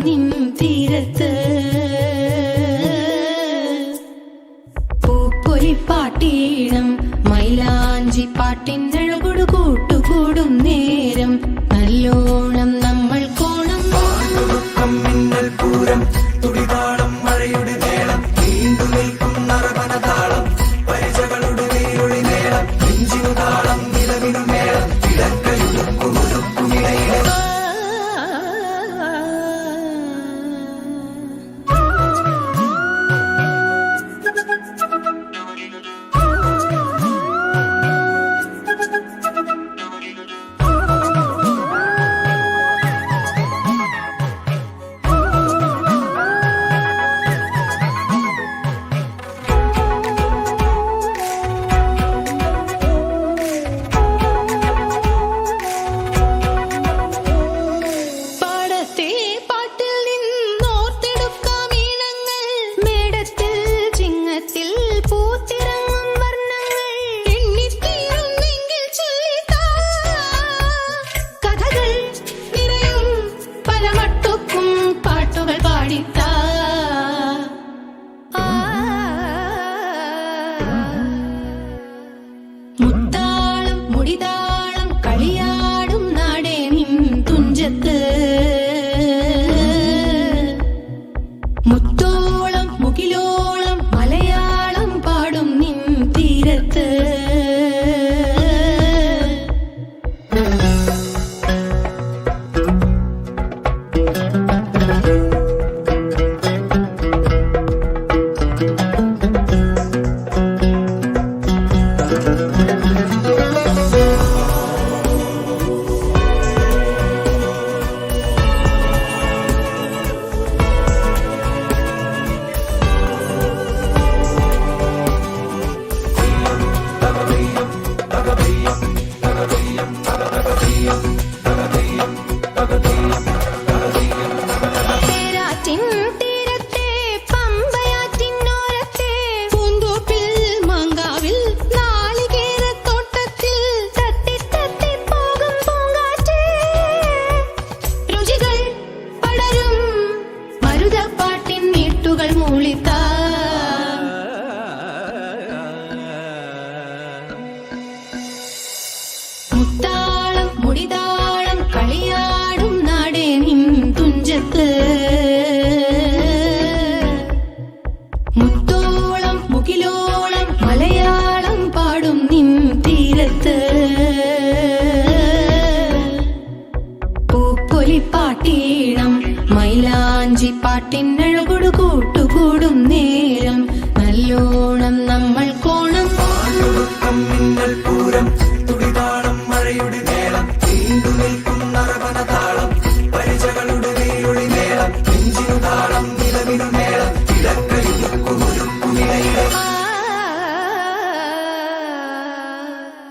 നിൻ തീരത്ത് പൂപ്പൊലിപ്പാട്ടീണം മൈലാഞ്ചി പാട്ടിനഴകൊടു കൂട്ടുകൂടും നേരം നല്ലോണം നമ്മൾ കോണം മിന്നൽ പൂരം തുടിതാളം മഴയുടെ മേളം നീണ്ടു നിൽക്കും നറവനതാളം പരിചകളുടെ നീരൊളി മേളം നെഞ്ചിനു താളം നിലവിനു മേളം കിടക്കയുടുക്കുമിടയിലെ മുത്താളം മുടിതാളം കളിയാടും നാടേ നിൻ തുഞ്ചത്ത് മുത്തോളം മുകിലോളം മലയാളം പാടും നിൻ തീരത്ത് മുത്താളം മുടിതാളം കളിയാടും നാടേ നിൻ തുഞ്ചത്ത് മുത്തോളം മുകിലോളം മലയാളം പാടും നിൻ തീരത്ത് പൂപ്പൊലിപ്പാട്ടീണം മൈലാഞ്ചി പാട്ടിന്